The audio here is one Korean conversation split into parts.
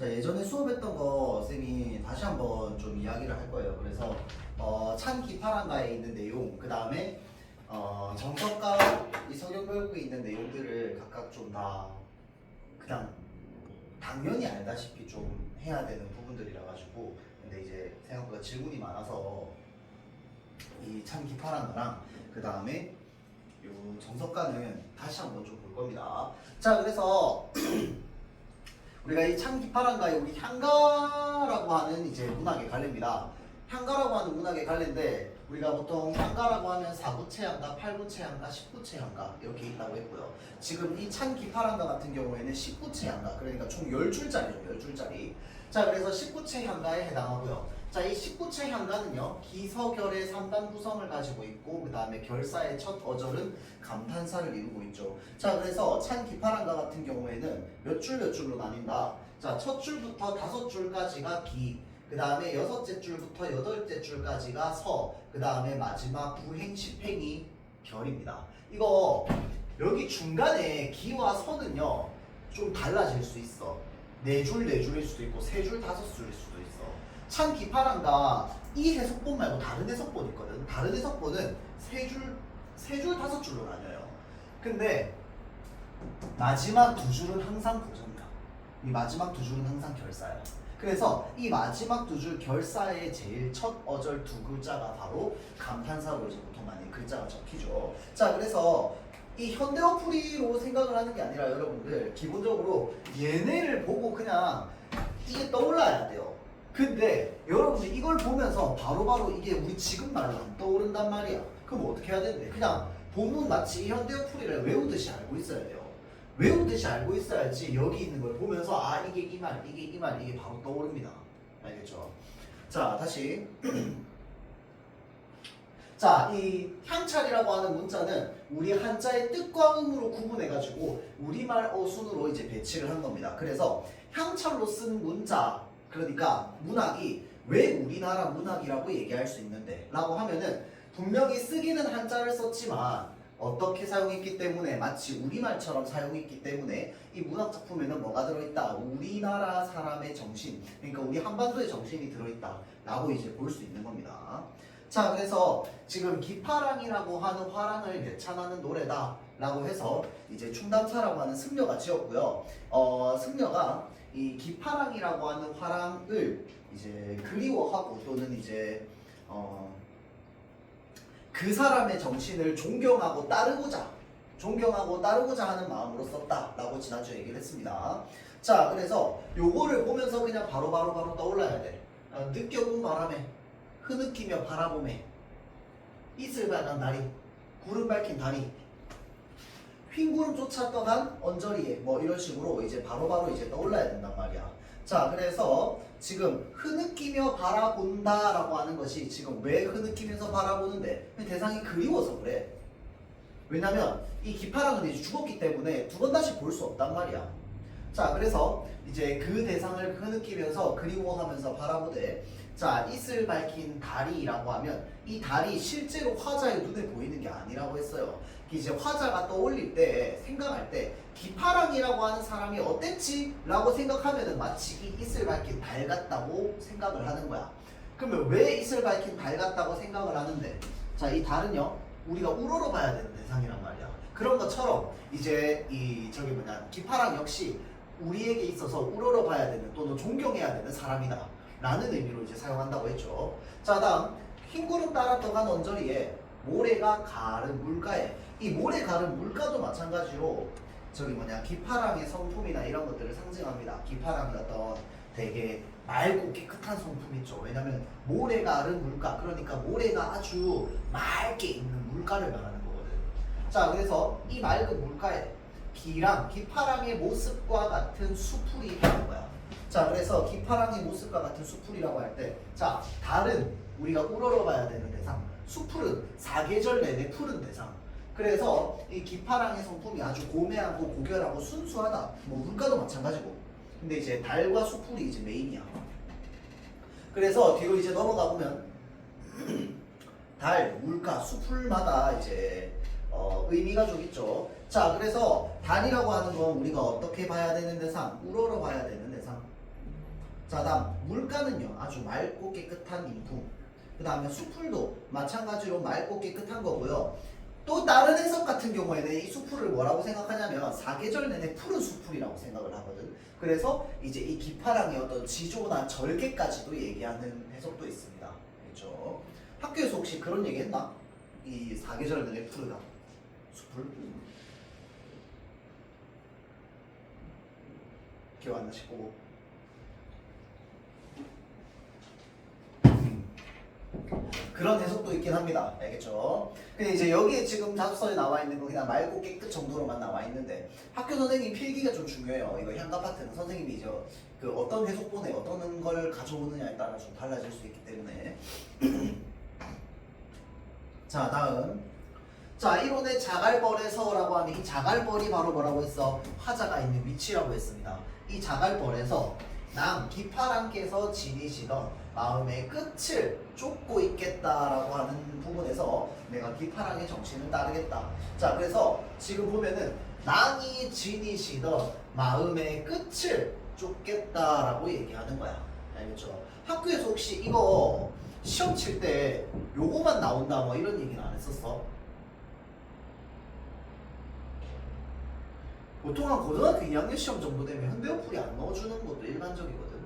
자, 예전에 수업했던 거 쌤이 다시 한번 좀 이야기를 할 거예요. 그래서 찬 기파란가에 있는 내용, 그 다음에 정석과 이 성경교육부에 있는 내용들을 각각 좀 다 그냥 당연히 알다시피 좀 해야 되는 부분들이라 가지고, 근데 이제 생각보다 질문이 많아서 이 찬 기파란가랑 그 다음에 요 정석가는 다시 한번 좀 볼 겁니다. 자, 그래서 우리가 이 찬 기파란가에 우리 향가라고 하는 이제 문학의 갈래입니다. 향가라고 하는 문학의 갈래인데, 우리가 보통 향가라고 하면 4구체 향가, 8구체 향가, 10구체 향가 이렇게 있다고 했고요. 지금 이 찬 기파란가 같은 경우에는 10구체 향가, 그러니까 총 10줄짜리죠. 10줄짜리. 자, 그래서 10구체 향가에 해당하고요. 자, 이 19체 향가는요, 기서결의 3단 구성을 가지고 있고, 그 다음에 결사의 첫 어절은 감탄사를 이루고 있죠. 자, 그래서 찬 기파란가 같은 경우에는 몇 줄로 나뉜다. 자, 첫 줄부터 5줄까지가 기, 그 다음에 6째 줄부터 8째 줄까지가 서, 그 다음에 마지막 9행, 10행이 결입니다. 이거 여기 중간에 기와 서는요, 좀 달라질 수 있어. 4줄, 4줄일 수도 있고 3줄, 5줄일 수도 있어. 찬 기파란가 이 해석본 말고 다른 해석본 있거든. 다른 해석본은 3줄, 5줄로 나뉘어요. 근데 마지막 2줄은 항상 고정이야. 이 마지막 2줄은 항상 결사야. 그래서 이 마지막 2줄 결사의 제일 첫 어절 2글자가 바로 감탄사로 이제 보통 많이 글자가 적히죠. 자, 그래서 이 현대어풀이로 생각을 하는 게 아니라 여러분들 기본적으로 얘네를 보고 그냥 이게 떠올라야 돼요. 근데 여러분들 이걸 보면서 바로바로 이게 우리 지금 말로 안 떠오른단 말이야. 그럼 어떻게 해야 되는데? 그냥 본문 마치 이 현대어풀이를 외우듯이 알고 있어야 돼요. 외우듯이 알고 있어야지 여기 있는 걸 보면서 아, 이게 이 말, 이게 이 말, 이게 바로 떠오릅니다. 알겠죠? 자, 다시 자, 이 향찰이라고 하는 문자는 우리 한자의 뜻과 의무로 구분해가지고 우리말 어순으로 이제 배치를 한 겁니다. 그래서 향찰로 쓴 문자, 그러니까 문학이 왜 우리나라 문학이라고 얘기할 수 있는데 라고 하면은 분명히 쓰기는 한자를 썼지만 어떻게 사용했기 때문에 마치 우리말처럼 사용했기 때문에 이 문학 작품에는 뭐가 들어있다? 우리나라 사람의 정신, 그러니까 우리 한반도의 정신이 들어있다 라고 이제 볼 수 있는 겁니다. 자, 그래서 지금 기파랑이라고 하는 화랑을 예찬하는 노래다 라고 해서 이제 충담사라고 하는 승려가 지었고요. 승려가 이 기파랑이라고 하는 화랑을 이제 그리워하고 또는 이제 그 사람의 정신을 존경하고 따르고자 하는 마음으로 썼다라고 지난주에 얘기를 했습니다. 자, 그래서 요거를 보면서 그냥 바로 떠올라야 돼. 느껴본 바람에 흐느끼며 바라보매 이슬 밝은 다리, 구름 밝힌 다리, 흰구름 쫓아 떠난 언저리에 뭐 이런 식으로 이제 바로바로 이제 떠올라야 된단 말이야. 자, 그래서 지금 흐느끼며 바라본다 라고 하는 것이 지금 왜 흐느끼면서 바라보는데? 대상이 그리워서 그래. 왜냐면 이 기파랑은 이제 죽었기 때문에 두 번 다시 볼 수 없단 말이야. 자, 그래서 이제 그 대상을 흐느끼면서 그리워하면서 바라보되, 자, 이슬 밝힌 달이라고 하면 이 달이 실제로 화자의 눈에 보이는 게 아니라고 했어요. 이제 화자가 떠올릴 때, 생각할 때 기파랑이라고 하는 사람이 어땠지? 라고 생각하면은 마치 이 이슬 밝힌 달 같다고 생각을 하는 거야. 그러면 왜 이슬 밝힌 달 같다고 생각을 하는데? 자, 이 달은요, 우리가 우러러봐야 되는 대상이란 말이야. 그런 것처럼 이제 기파랑 역시 우리에게 있어서 우러러봐야 되는 또는 존경해야 되는 사람이다 라는 의미로 이제 사용한다고 했죠. 자, 다음 흰구름 따라 떠간 언저리에 모래가 가른 물가에, 이 모래 가른 물가도 마찬가지로 기파랑의 성품이나 이런 것들을 상징합니다. 기파랑이 어떤 되게 맑고 깨끗한 성품 있죠. 왜냐면 모래 가른 물가, 그러니까 모래가 아주 맑게 있는 물가를 말하는 거거든. 자, 그래서 이 맑은 물가에 기파랑의 모습과 같은 수풀이 있는 거야. 자, 그래서 기파랑의 모습과 같은 수풀이라고 할 때, 자, 달은 우리가 우러러봐야 되는 대상, 수풀은 사계절 내내 푸른 대상. 그래서 이 기파랑의 성품이 아주 고매하고 고결하고 순수하다. 뭐 물가도 마찬가지고. 근데 이제 달과 수풀이 이제 메인이야. 그래서 뒤로 이제 넘어가 보면 달, 물가, 수풀마다 이제 의미가 좀 있죠. 자, 그래서 달이라고 하는 건 우리가 어떻게 봐야 되는 대상? 우러러 봐야 되는 대상. 자, 다음 물가는요 아주 맑고 깨끗한 인품. 그 다음에 수풀도 마찬가지로 맑고 깨끗한 거고요. 또 다른 해석 같은 경우에는 이 수풀을 뭐라고 생각하냐면 사계절 내내 푸른 수풀이라고 생각을 하거든. 그래서 이제 이 기파랑의 어떤 지조나 절개까지도 얘기하는 해석도 있습니다. 그렇죠? 학교에서 혹시 그런 얘기 했나? 이 사계절 내내 푸르다 수풀? 기억 안 나시고 그런 해석도 있긴 합니다. 알겠죠? 근데 이제 여기에 지금 자습서에 나와 있는 건 그냥 맑고 깨끗 정도로만 나와 있는데 학교 선생님 필기가 좀 중요해요. 이거 향가 파트는 선생님이 이제 그 어떤 해석본에 어떤 걸 가져오느냐에 따라 좀 달라질 수 있기 때문에 자, 다음 자, 이론의 자갈벌에서라고 하면 이 자갈벌이 바로 뭐라고 했어? 화자가 있는 위치라고 했습니다. 이 자갈벌에서 기파랑께서 지니시던 마음의 끝을 쫓고 있겠다라고 하는 부분에서 내가 기파랑의 정신을 따르겠다. 자, 그래서 지금 보면은 낭이 지니시던 마음의 끝을 쫓겠다라고 얘기하는 거야. 알겠죠? 학교에서 혹시 이거 시험 칠 때 요거만 나온다 뭐 이런 얘기는 안 했었어? 보통 한 고등학교 2학년 시험 정도 되면 현대어풀이 안 넣어주는 것도 일반적이거든.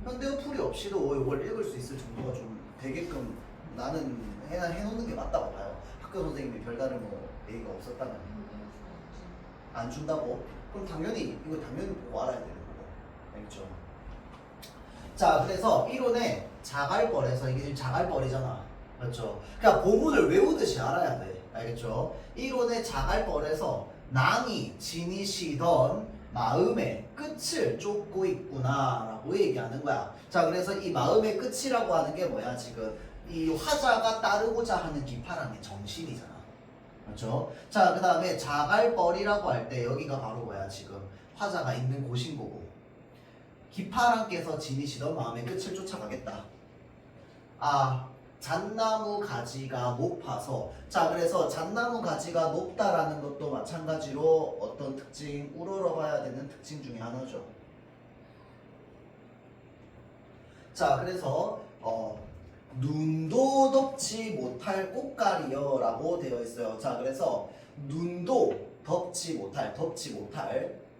현대어풀이 없이도 이걸 읽을 수 있을 정도가 좀 되게끔 나는 해놓는 게 맞다고 봐요. 학교 선생님이 별다른 뭐 얘기가 없었다면 안 준다고? 그럼 당연히 이거 당연히 보고 알아야 되는 거고. 알겠죠? 자, 그래서 이론의 자갈벌에서 이게 지금 자갈벌이잖아. 그렇죠? 그러니까 보문을 외우듯이 알아야 돼. 알겠죠? 이론의 자갈벌에서 낭이 지니시던 마음의 끝을 쫓고 있구나 라고 얘기하는 거야. 자, 그래서 이 마음의 끝이라고 하는 게 뭐야? 지금 이 화자가 따르고자 하는 기파랑의 정신이잖아. 그렇죠? 자, 그 다음에 자갈벌이라고 할 때 여기가 바로 뭐야? 지금 화자가 있는 곳인 거고 기파랑께서 지니시던 마음의 끝을 쫓아가겠다. 아, 잣나무 가지가 높아서 자, 그래서 잣나무 가지가 높다라는 것도 마찬가지로 어떤 특징, 우러러봐야 되는 특징 중에 하나죠. 자, 그래서 눈도 덮지 못할 꽃가리여 라고 되어 있어요. 자, 그래서 눈도 덮지 못할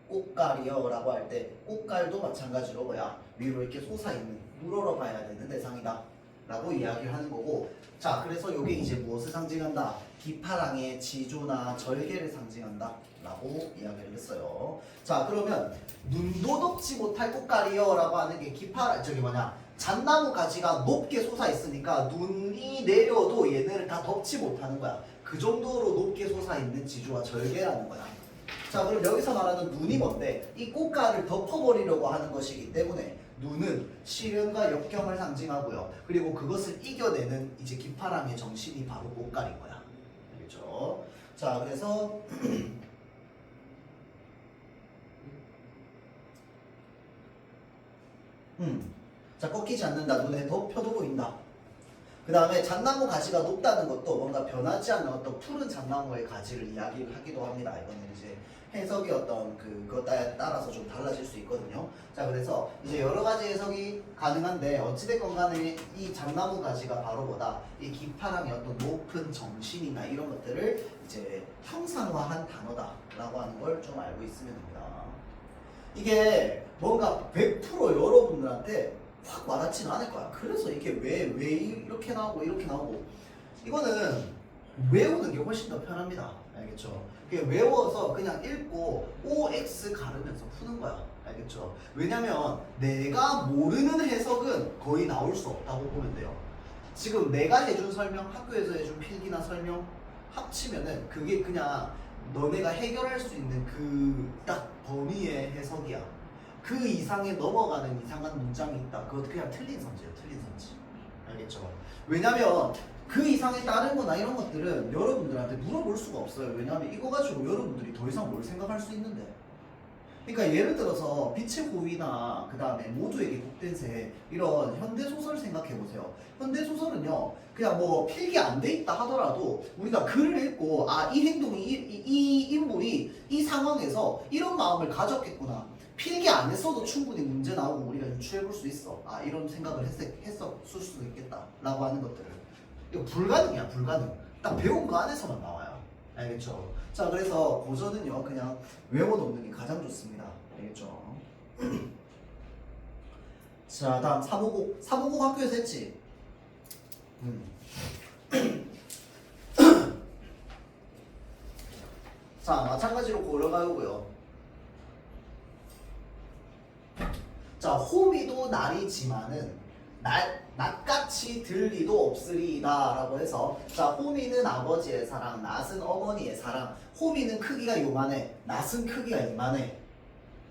꽃가리여 라고 할 때 꽃갈도 마찬가지로 뭐야? 위로 이렇게 솟아있는 우러러봐야 되는 대상이다 라고 이야기를 하는 거고 자, 그래서 이게 이제 무엇을 상징한다? 기파랑의 지조나 절개를 상징한다 라고 이야기를 했어요. 자, 그러면 눈도 덮지 못할 꽃가리여 라고 하는 게 잣나무 가지가 높게 솟아있으니까 눈이 내려도 얘네를 다 덮지 못하는 거야. 그 정도로 높게 솟아있는 지조와 절개라는 거야. 자, 그럼 여기서 말하는 눈이 뭔데? 이 꽃가를 덮어버리려고 하는 것이기 때문에 눈은 시련과 역경을 상징하고요. 그리고 그것을 이겨내는 이제 기파랑의 정신이 바로 꽃갈인 거야. 알겠죠? 자, 그래서 자, 꺾이지 않는다. 눈에 덮여도 보인다. 그 다음에 잣나무 가지가 높다는 것도 뭔가 변하지 않는 어떤 푸른 잣나무의 가지를 이야기하기도 합니다. 이거는 이제 해석이 어떤 그것에 따라서 좀 달라질 수 있거든요. 자, 그래서 이제 여러 가지 해석이 가능한데 어찌됐건 간에 이 잣나무 가지가 바로 뭐다? 이 기파랑의 어떤 높은 정신이나 이런 것들을 이제 형상화한 단어다라고 하는 걸 좀 알고 있으면 됩니다. 이게 뭔가 100% 여러분들한테 확 와닿지는 않을 거야. 그래서 이게 왜 이렇게 나오고 이렇게 나오고 이거는 외우는 게 훨씬 더 편합니다. 알겠죠? 그냥 외워서 그냥 읽고 OX 가르면서 푸는 거야. 알겠죠? 왜냐면 내가 모르는 해석은 거의 나올 수 없다고 보면 돼요. 지금 내가 해준 설명, 학교에서 해준 필기나 설명 합치면은 그게 그냥 너네가 해결할 수 있는 그 딱 범위의 해석이야. 그 이상에 넘어가는 이상한 문장이 있다. 그것도 그냥 틀린 선지예요. 틀린 선지. 알겠죠? 왜냐면 그 이상의 다른 거나 이런 것들은 여러분들한테 물어볼 수가 없어요. 왜냐면 이거 가지고 여러분들이 더 이상 뭘 생각할 수 있는데. 그러니까 예를 들어서 빛의 호위나 그 다음에 모두에게 복된 새 이런 현대소설 생각해보세요. 현대소설은요 그냥 뭐 필기 안 돼 있다 하더라도 우리가 글을 읽고 아, 이 행동이 이 인물이 이 상황에서 이런 마음을 가졌겠구나, 필기 안 했어도 충분히 문제 나오고 우리가 유추해 볼 수 있어. 아 이런 생각을 했었을 수도 있겠다라고 하는 것들을. 이거 불가능이야 불가능. 딱 배운 거 안에서만 나와요. 알겠죠? 자 그래서 고전은요 그냥 외워놓는 게 가장 좋습니다. 알겠죠? 자 다음 350 학교에서 했지? 자 마찬가지로 고려가요고요. 자 호미도 날이지만은 낫같이 들리도 없으리이다 라고 해서 자 호미는 아버지의 사랑 낫은 어머니의 사랑. 호미는 크기가 요만해 낫은 크기가 이만해.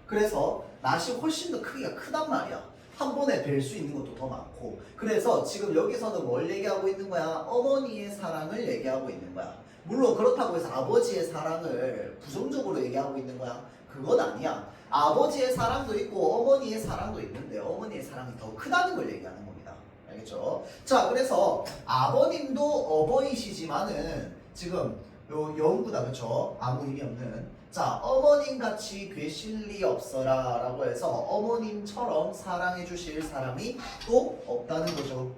그래서 낫이 훨씬 더 크기가 크단 말이야. 한 번에 뵐 수 있는 것도 더 많고. 그래서 지금 여기서는 뭘 얘기하고 있는 거야? 어머니의 사랑을 얘기하고 있는 거야. 물론 그렇다고 해서 아버지의 사랑을 부정적으로 얘기하고 있는 거야? 그건 아니야. 아버지의 사랑도 있고 어머니의 사랑도 있는데 어머니의 사랑이 더 크다는 걸 얘기하는 겁니다. 알겠죠? 자 그래서 아버님도 어버이시지만은 지금 요 영구다 그쵸? 아무 의미 없는. 자 어머님같이 되실 리 없어라 라고 해서 어머님처럼 사랑해 주실 사람이 또 없다는 거죠.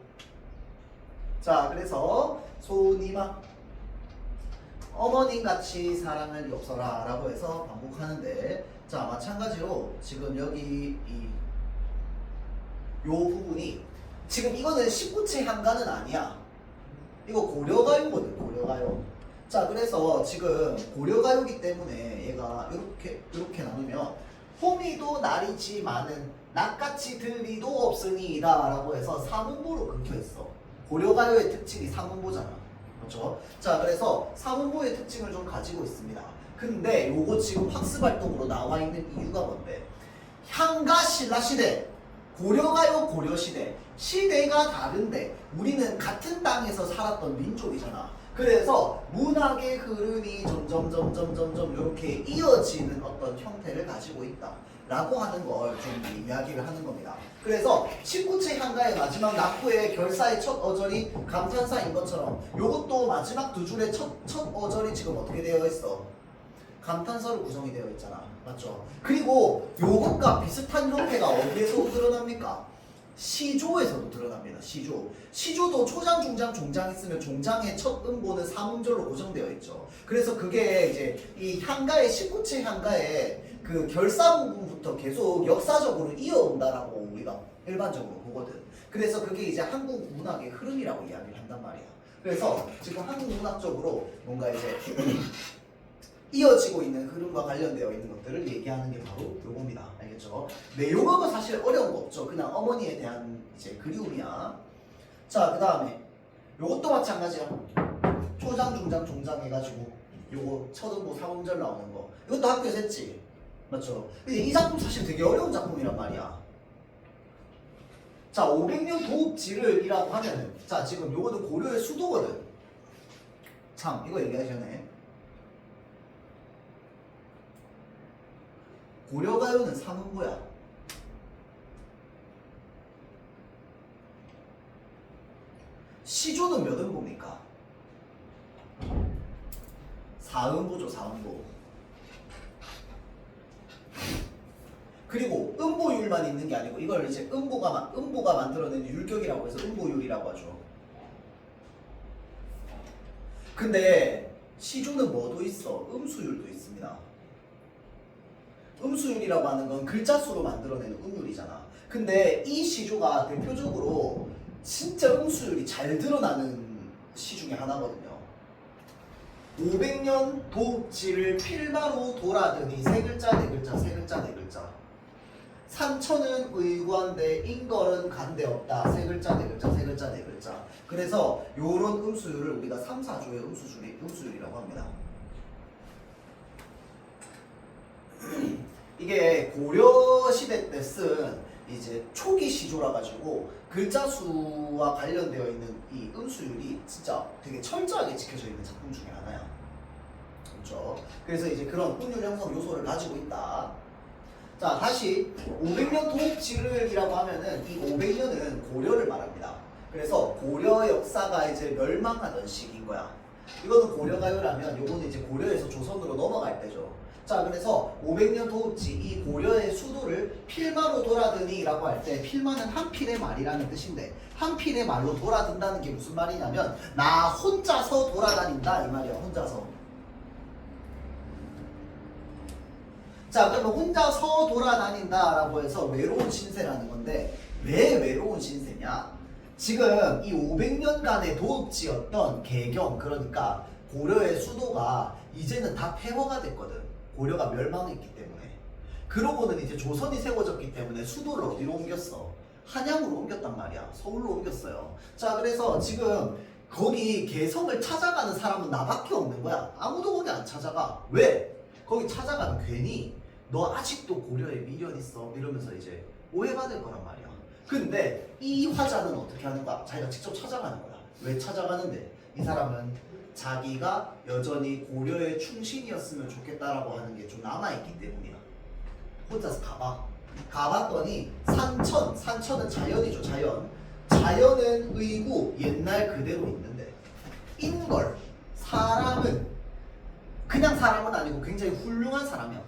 자 그래서 소니마 어머님같이 사랑할 리 없어라 라고 해서 반복하는데 자 마찬가지로 지금 여기 요 부분이 지금 이거는 19체 향가는 아니야. 이거 고려가요거든 고려가요. 자 그래서 지금 고려가요기 때문에 얘가 이렇게 나누면 호미도 날이지만은 낫같이 들리도 없으니이다 라고 해서 사문보로 끊겨있어. 고려가요의 특징이 사문보잖아. 그렇죠? 자 그래서 사문보의 특징을 좀 가지고 있습니다. 근데 요거 지금 학습활동으로 나와 있는 이유가 뭔데? 향가 신라시대 고려가요 고려시대 시대가 다른데 우리는 같은 땅에서 살았던 민족이잖아. 그래서 문학의 흐름이 점점 이렇게 이어지는 어떤 형태를 가지고 있다 라고 하는 걸 좀 이야기를 하는 겁니다. 그래서 19체 향가의 마지막 낙후의 결사의 첫 어절이 감탄사인 것처럼 요것도 마지막 두 줄의 첫 어절이 지금 어떻게 되어 있어? 감탄사로 구성이 되어 있잖아. 맞죠? 그리고 요것과 비슷한 형태가 어디에서 드러납니까? 시조에서도 드러납니다. 시조도 초장, 중장, 종장 있으면 종장의 첫 음보는 사문절로 고정되어 있죠. 그래서 그게 이제 이 향가의 19체 향가의 그 결사 부분부터 계속 역사적으로 이어온다라고 우리가 일반적으로 보거든. 그래서 그게 이제 한국 문학의 흐름이라고 이야기를 한단 말이야. 그래서 지금 한국 문학적으로 뭔가 이제 이어지고 있는 흐름과 관련되어 있는 것들을 얘기하는 게 바로 요겁니다. 알겠죠? 내용은 사실 어려운 거 없죠. 그냥 어머니에 대한 이제 그리움이야. 자, 그 다음에 요것도 마찬가지야. 초장, 중장, 종장 해가지고 요거 첫음보, 사음절 나오는 거. 이것도 학교에서 했지? 맞죠? 근데 이 작품 사실 되게 어려운 작품이란 말이야. 자, 500년 도읍지를이라고 하면은 자, 지금 요거는 고려의 수도거든. 참, 이거 얘기하기 전에 고려가요는 사문보야. 시조는 몇 음보입니까? 4음보죠, 4음보. 그리고 음보율만 있는 게 아니고 이걸 이제 음보가 만들어낸 율격이라고 해서 음보율이라고 하죠. 근데 시조는 뭐도 있어? 음수율도 있습니다. 음수율이라고 하는 건 글자 수로 만들어내는 음율이잖아. 근데 이 시조가 대표적으로 진짜 음수율이 잘 드러나는 시 중에 하나거든요. 500년 도읍지를 필마로 돌아드니 세 글자 네 글자 세 글자 네 글자. 산천은 의관대 인걸은 간대 없다 세 글자 네 글자 세 글자 네 글자. 그래서 요런 음수율을 우리가 3, 4조의 음수율이라고 합니다. 이게 고려 시대 때 쓴 이제 초기 시조라 가지고 글자 수와 관련되어 있는 이 음수율이 진짜 되게 철저하게 지켜져 있는 작품 중에 하나야. 그렇죠? 그래서 이제 그런 운율 형성 요소를 가지고 있다. 자, 다시 500년 도읍지를이라고 하면은 이 500년은 고려를 말합니다. 그래서 고려 역사가 이제 멸망하던 시기인 거야. 이거는 고려가요라면 요거는 이제 고려에서 조선으로 넘어갈 때죠. 자, 그래서 500년 도읍지 이 고려의 수도를 필마로 돌아드니라고 할 때 필마는 한 필의 말이라는 뜻인데 한 필의 말로 돌아든다는 게 무슨 말이냐면 나 혼자서 돌아다닌다 이 말이야. 혼자서. 자, 그러면 혼자서 돌아다닌다라고 해서 외로운 신세라는 건데 왜 외로운 신세냐? 지금 이 500년간의 도읍지였던 개경, 그러니까 고려의 수도가 이제는 다 폐허가 됐거든. 고려가 멸망했기 때문에. 그러고는 이제 조선이 세워졌기 때문에 수도를 어디로 옮겼어? 한양으로 옮겼단 말이야. 서울로 옮겼어요. 자, 그래서 지금 거기 개성을 찾아가는 사람은 나밖에 없는 거야. 아무도 거기 안 찾아가. 왜? 거기 찾아가면 괜히 너 아직도 고려에 미련 있어 이러면서 이제 오해받을 거란 말이야. 근데 이 화자는 어떻게 하는 거야? 자기가 직접 찾아가는 거야. 왜 찾아가는데? 이 사람은 자기가 여전히 고려의 충신이었으면 좋겠다라고 하는 게 좀 남아있기 때문이야. 혼자서 가봤더니 산천은 자연이죠. 자연은 의고 옛날 그대로 있는데 인걸 사람은 그냥 사람은 아니고 굉장히 훌륭한 사람이야.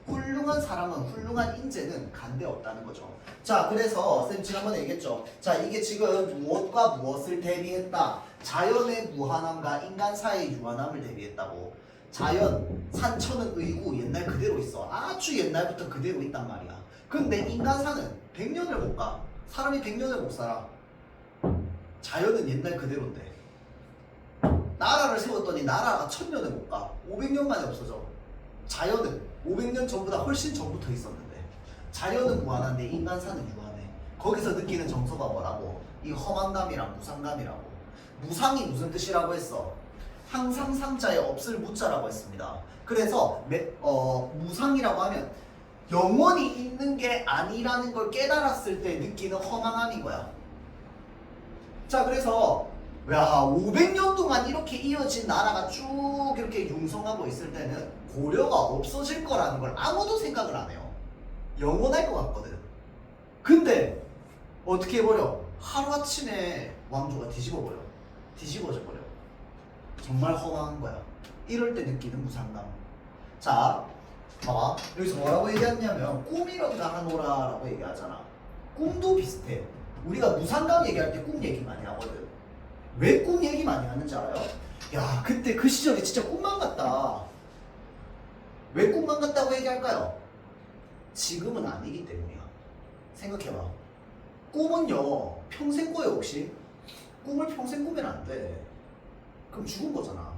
훌륭한 사람은 훌륭한 인재는 간데 없다는 거죠. 자, 그래서 쌤 지난번에 얘기했죠. 자, 이게 지금 무엇과 무엇을 대비했다. 자연의 무한함과 인간 사이의 유한함을 대비했다고. 산천은 의구 옛날 그대로 있어. 아주 옛날부터 그대로 있단 말이야. 근데 인간사는 100년을 못 가. 사람이 100년을 못 살아. 자연은 옛날 그대로인데 나라를 세웠더니 나라가 1000년을 못 가. 500년 만에 없어져. 자연은 500년 전보다 훨씬 전부터 있었는데 자연은 무한한데 인간사는 유한해. 거기서 느끼는 정서가 뭐라고? 이 허망감이랑 무상감이라고. 무상이 무슨 뜻이라고 했어? 항상 상자에 없을 무자라고 했습니다. 그래서 무상이라고 하면 영원히 있는 게 아니라는 걸 깨달았을 때 느끼는 허망함인 거야. 자, 그래서 야, 500년 동안 이렇게 이어진 나라가 쭉 이렇게 융성하고 있을 때는 고려가 없어질 거라는 걸 아무도 생각을 안 해요. 영원할 것 같거든. 근데 어떻게 해버려? 하루아침에 왕조가 뒤집어져 버려. 정말 허망한 거야. 이럴 때 느끼는 무상감. 자, 봐봐. 여기서 뭐라고 얘기하냐면 꿈이런가 하노라라고 얘기하잖아. 꿈도 비슷해. 우리가 무상감 얘기할 때 꿈 얘기 많이 하거든. 왜 꿈 얘기 많이 하는지 알아요? 야, 그때 그 시절이 진짜 꿈만 같다. 왜 꿈만 같다고 얘기할까요? 지금은 아니기 때문이야. 생각해봐. 꿈은요, 평생 꿔요, 혹시? 꿈을 평생 꾸면 안 돼. 그럼 죽은 거잖아.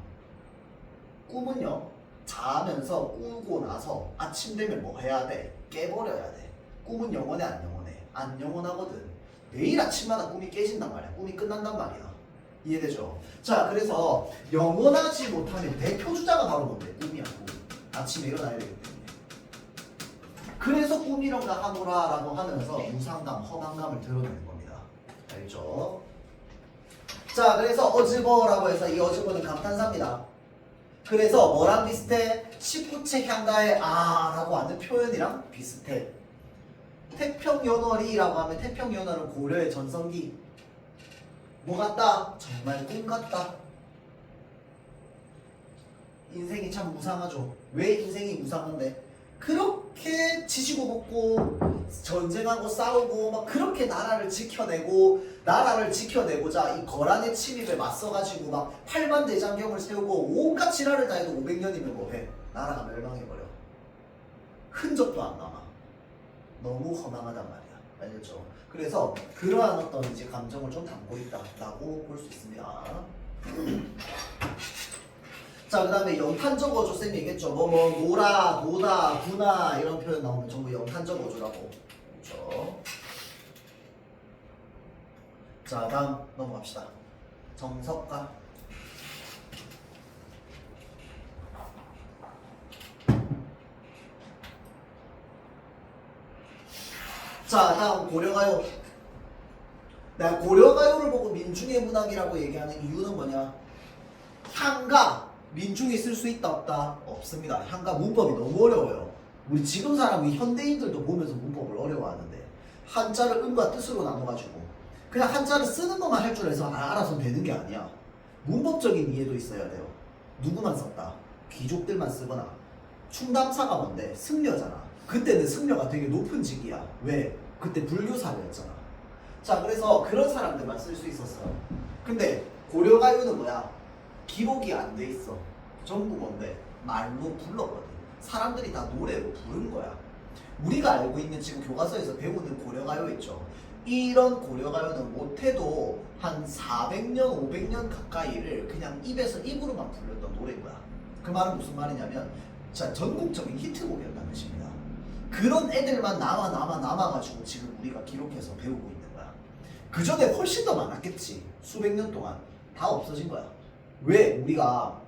꿈은요, 자면서 꾸고 나서 아침 되면 뭐 해야 돼? 깨버려야 돼. 꿈은 영원해, 안 영원해? 안 영원하거든. 매일 아침마다 꿈이 깨진단 말이야. 꿈이 끝난단 말이야. 이해되죠? 자, 그래서 영원하지 못하는 대표주자가 바로 뭔데? 꿈이야, 꿈. 아침에 일어나야 되기 때문에. 그래서 꿈이런가 하노라라고 하면서 무상감, 허망감을 드러내는 겁니다. 알죠? 자, 그래서 어즈버라고 해서 이 어즈버는 감탄사입니다. 그래서 뭐랑 비슷해? 19체 향가의 라고 하는 표현이랑 비슷해. 태평연월이라고 하면 태평연월은 고려의 전성기. 뭐 같다? 정말 꿈 같다. 인생이 참 무상하죠. 왜 인생이 무상한데? 그렇게 지지고 볶고 전쟁하고 싸우고 막 그렇게 나라를 지켜내고자 이 거란의 침입에 맞서가지고 막 팔반대장경을 세우고 온갖 지랄을 다 해도 500년이면 뭐해? 나라가 멸망해버려. 흔적도 안 남아. 너무 허망하단 말이야. 알겠죠? 그래서 그러한 어떤 이제 감정을 좀 담고 있다라고 볼 수 있습니다. 자, 그 다음에 연탄적 어조 쌤이 얘기했죠. 노라, 노다, 구나 이런 표현 나오면 전부 연탄적 어조라고. 그렇죠? 자, 다음 넘어갑시다. 정석가. 자, 다음 고려가요. 내가 고려가요를 보고 민중의 문학이라고 얘기하는 이유는 뭐냐? 향가. 민중이 쓸 수 있다 없다? 없습니다. 향가 문법이 너무 어려워요. 우리 지금 사람이 현대인들도 보면서 문법을 어려워하는데 한자를 음과 뜻으로 나눠가지고 그냥 한자를 쓰는 것만 할 줄 해서 알아서는 되는 게 아니야. 문법적인 이해도 있어야 돼요. 누구만 썼다? 귀족들만 쓰거나 충담사가 뭔데? 승려잖아. 그때는 승려가 되게 높은 직이야. 왜? 그때 불교사였잖아. 자, 그래서 그런 사람들만 쓸 수 있었어요. 근데 고려가요는 뭐야? 기록이 안 돼 있어. 전부 뭔데? 말로 불렀거든. 사람들이 다 노래로 부른 거야. 우리가 알고 있는 지금 교과서에서 배우는 고려가요 있죠. 이런 고려가요는 못해도 한 400년, 500년 가까이를 그냥 입에서 입으로만 불렸던 노래인 거야. 그 말은 무슨 말이냐면 자, 전국적인 히트곡이었다는 뜻입니다. 그런 애들만 남아가지고 지금 우리가 기록해서 배우고 있는 거야. 그 전에 훨씬 더 많았겠지. 수백 년 동안 다 없어진 거야. 왜? 우리가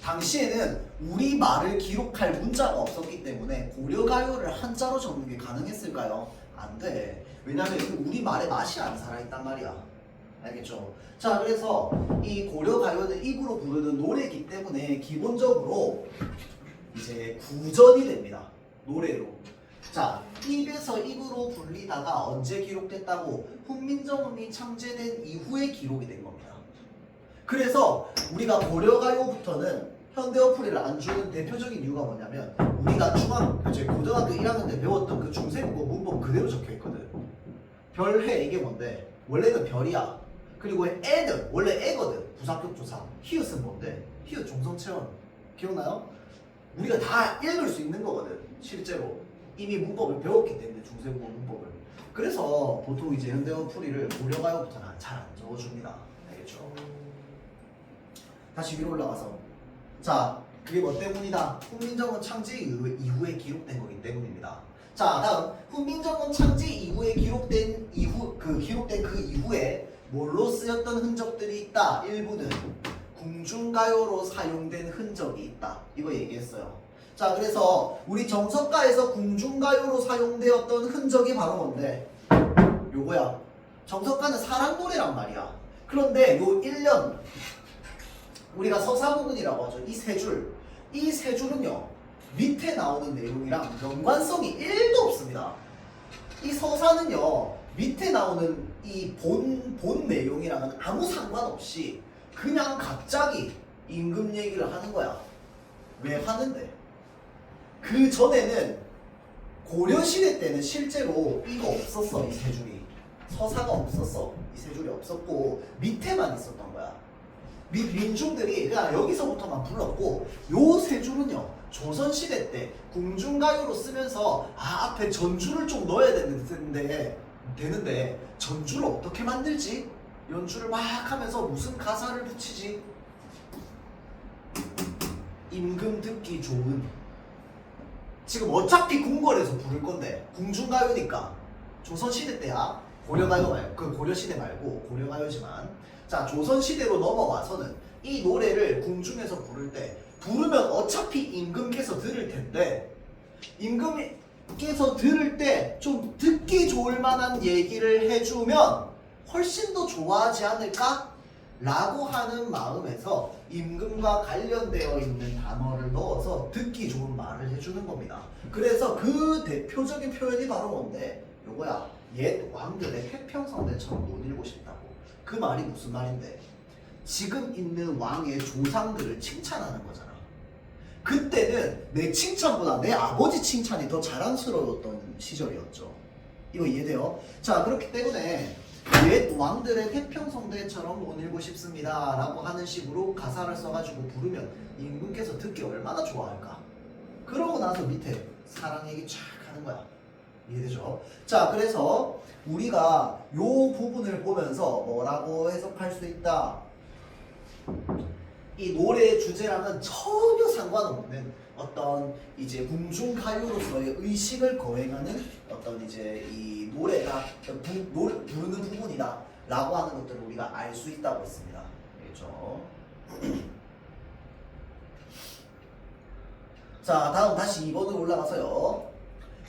당시에는 우리 말을 기록할 문자가 없었기 때문에 고려가요를 한자로 적는 게 가능했을까요? 안 돼. 왜냐면 우리 말의 맛이 안 살아있단 말이야. 알겠죠? 자, 그래서 이 고려가요는 입으로 부르는 노래이기 때문에 기본적으로 이제 구전이 됩니다. 노래로. 자, 입에서 입으로 불리다가 언제 기록됐다고? 훈민정음이 창제된 이후에 기록이 된 겁니다. 그래서 우리가 고려가요부터는 현대어풀이를 안 주는 대표적인 이유가 뭐냐면 우리가 고등학교 1학년 때 배웠던 그 중세국어 문법 그대로 적혀있거든. 별해 이게 뭔데? 원래는 별이야. 그리고 애는 원래 애거든. 부사격조사. 히읗은 뭔데? 히읗 종성체언. 기억나요? 우리가 다 읽을 수 있는 거거든. 실제로 이미 문법을 배웠기 때문에 중세국어 문법을. 그래서 보통 이제 현대어풀이를 고려가요부터는 잘 안 적어줍니다. 알겠죠? 다시 위로 올라가서 자, 그게 뭐 때문이다? 훈민정음 창제 이후에 기록된 거기 때문입니다. 자, 다음 훈민정음 창제 이후에 기록된 그 이후에 뭘로 쓰였던 흔적들이 있다. 일부는 궁중가요로 사용된 흔적이 있다. 이거 얘기했어요. 자, 그래서 우리 정석가에서 궁중가요로 사용되었던 흔적이 바로 뭔데? 요거야. 정석가는 사랑노래란 말이야. 그런데 요 1년 우리가 서사부분이라고 하죠. 이 세 줄은요 밑에 나오는 내용이랑 연관성이 1도 없습니다. 이 서사는요 밑에 나오는 이 본 내용이랑은 아무 상관없이 그냥 갑자기 임금 얘기를 하는 거야. 왜 하는데? 그 전에는 고려시대 때는 실제로 이거 없었어. 이 세 줄이 서사가 없었어. 이 세 줄이 없었고 밑에만 있었던 거야. 민중들이 그냥 여기서부터만 불렀고 요 세 줄은요 조선시대 때 궁중가요로 쓰면서 앞에 전주를 좀 넣어야 되는데 전주를 어떻게 만들지? 연주를 막 하면서 무슨 가사를 붙이지? 임금 듣기 좋은. 지금 어차피 궁궐에서 부를 건데 궁중가요니까 조선시대 때야. 고려가요 말고 그 고려시대 말고 고려가요지만 자, 조선시대로 넘어와서는 이 노래를 궁중에서 부를 때 부르면 어차피 임금께서 들을 텐데 임금께서 들을 때 좀 듣기 좋을 만한 얘기를 해주면 훨씬 더 좋아하지 않을까? 라고 하는 마음에서 임금과 관련되어 있는 단어를 넣어서 듣기 좋은 말을 해주는 겁니다. 그래서 그 대표적인 표현이 바로 뭔데? 요거야. 옛 왕들의 태평성대처럼 못 읽고 싶다고. 그 말이 무슨 말인데? 지금 있는 왕의 조상들을 칭찬하는 거잖아. 그때는 내 칭찬보다 내 아버지 칭찬이 더 자랑스러웠던 시절이었죠. 이거 이해돼요? 자, 그렇기 때문에 옛 왕들의 태평성대처럼 못 읽고 싶습니다 라고 하는 식으로 가사를 써가지고 부르면 임금께서 듣기 얼마나 좋아할까? 그러고 나서 밑에 사랑 얘기 쫙 하는 거야. 이해되죠? 자, 그래서 우리가 요 부분을 보면서 뭐라고 해석할 수 있다? 이 노래의 주제랑은 전혀 상관없는 어떤 이제 궁중가요로서의 의식을 거행하는 어떤 이제 이 노래가 부르는 부분이다 라고 하는 것들을 우리가 알 수 있다고 했습니다. 알겠죠? 자, 다음 다시 2번으로 올라가서요.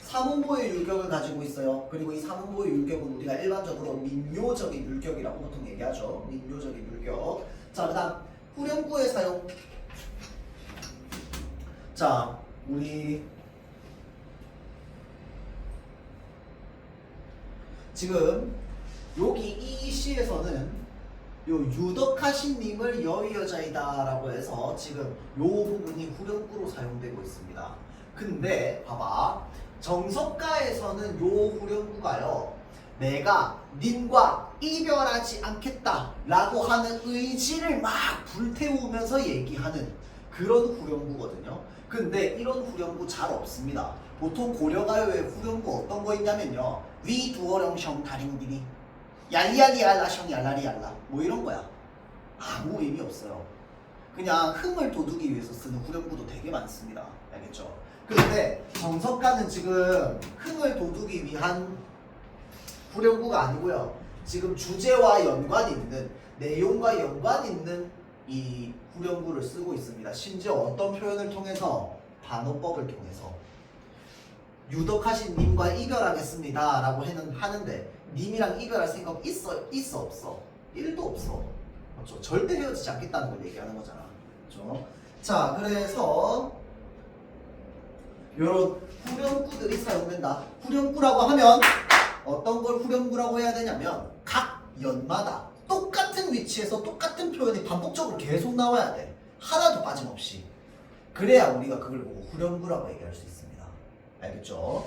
사문보의 율격을 가지고 있어요. 그리고 이 사문보의 율격은 우리가 일반적으로 민요적인 율격이라고 보통 얘기하죠. 민요적인 율격. 자, 그 다음 후렴구의 사용. 자, 우리 지금 여기 이 시에서는 유덕하신 님을 여의 여자이다라고 해서 지금 요 부분이 후렴구로 사용되고 있습니다. 근데 봐봐, 정석가에서는 요 후렴구가요, 내가 님과 이별하지 않겠다라고 하는 의지를 막 불태우면서 얘기하는 그런 후렴구거든요. 근데 이런 후렴구 잘 없습니다. 보통 고려가요의 후렴구 어떤 거 있냐면요, 위두어령셩 다링디니 얄리얄리얄라셩 얄라리얄라 뭐 이런 거야. 아무 의미 없어요. 그냥 흥을 돋우기 위해서 쓰는 후렴구도 되게 많습니다. 알겠죠? 그런데 정석가는 지금 흥을 돋우기 위한 후렴구가 아니고요, 지금 주제와 연관 있는, 내용과 연관 있는 이 후렴구를 쓰고 있습니다. 심지어 어떤 표현을 통해서? 반어법을 통해서. 유덕하신 님과 이별하겠습니다 라고 하는데 님이랑 이별할 생각 있어 없어? 1도 없어. 그렇죠? 절대 헤어지지 않겠다는 걸 얘기하는 거잖아. 그렇죠? 자, 그래서 이런 후렴구들이 사용된다. 후렴구라고 하면 어떤 걸 후렴구라고 해야 되냐면 각 연마다 똑같은 위치에서 똑같은 표현이 반복적으로 계속 나와야 돼. 하나도 빠짐없이. 그래야 우리가 그걸 보고 후렴구라고 얘기할 수 있습니다. 알겠죠?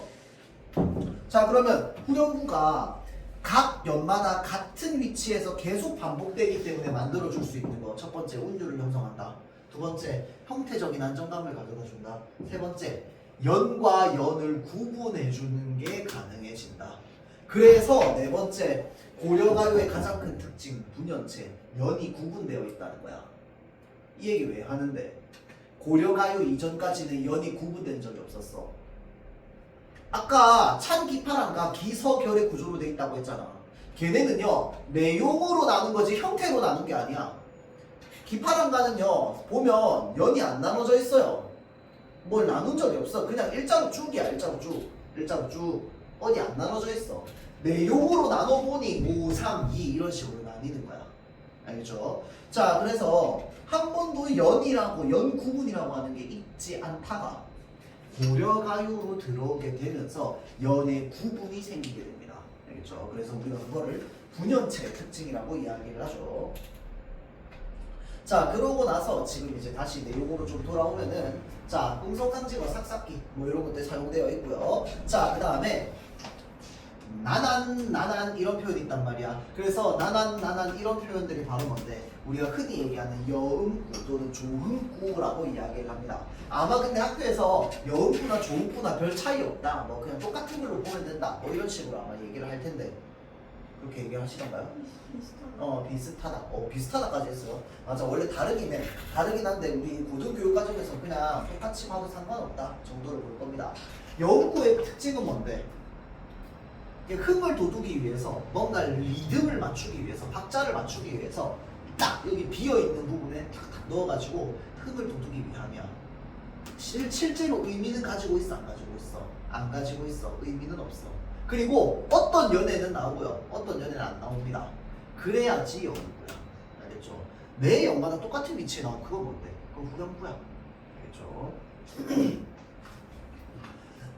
자, 그러면 후렴구가 각 연마다 같은 위치에서 계속 반복되기 때문에 만들어줄 수 있는 거. 첫 번째, 운율을 형성한다. 두 번째, 형태적인 안정감을 가져다준다. 세 번째, 연과 연을 구분해주는 게 가능해진다. 그래서 네 번째, 고려가요의 가장 큰 특징, 분연체, 연이 구분되어 있다는 거야. 이 얘기 왜 하는데? 고려가요 이전까지는 연이 구분된 적이 없었어. 아까 찬기파랑과 기서결의 구조로 되어 있다고 했잖아. 걔네는요, 내용으로 나눈 거지 형태로 나눈 게 아니야. 기파랑과는요, 보면 연이 안 나눠져 있어요. 뭘 나눈 적이 없어. 그냥 일자로 쭉이야. 일자로 쭉. 일자로 쭉. 어디 안 나눠져 있어. 내용으로 나눠보니 5, 3, 2 이런 식으로 나뉘는 거야. 알겠죠? 자, 그래서 한 번도 연이라고, 연 구분이라고 하는 게 있지 않다가 고려가요로 들어오게 되면서 연의 구분이 생기게 됩니다. 알겠죠? 그래서 우리가 그거를 분연체 특징이라고 이야기를 하죠. 자, 그러고 나서 지금 이제 다시 내용으로 좀 돌아오면은, 자, 음성상징어 삭삭기 뭐 이런 것들 사용되어 있고요. 자, 그 다음에 나난 이런 표현이 있단 말이야. 그래서 나난 이런 표현들이 바로 뭔데? 우리가 흔히 얘기하는 여음구 또는 조음구라고 이야기를 합니다. 아마 근데 학교에서 여음구나 조음구나 별 차이 없다, 뭐 그냥 똑같은 걸로 보면 된다, 뭐 이런 식으로 아마 얘기를 할 텐데 그렇게 얘기하시던가요? 비슷하다. 비슷하다까지 했어요. 맞아, 원래 다르긴 해. 다르긴 한데 우리 고등교육 과정에서 그냥 똑같이 봐도 상관없다 정도를 볼 겁니다. 여음구의 특징은 뭔데? 흥을 돋우기 위해서, 뭔가 리듬을 맞추기 위해서, 박자를 맞추기 위해서 딱 여기 비어있는 부분에 탁탁 넣어가지고 흥을 돋우기 위함이야. 실제로 의미는 가지고 있어, 안 가지고 있어? 안 가지고 있어. 의미는 없어. 그리고 어떤 연애는 나오고요, 어떤 연애는 안 나옵니다. 그래야지 여음구야. 알겠죠? 매 연마다 똑같은 위치에 나온 그건 뭔데? 그건 후렴구야. 알겠죠?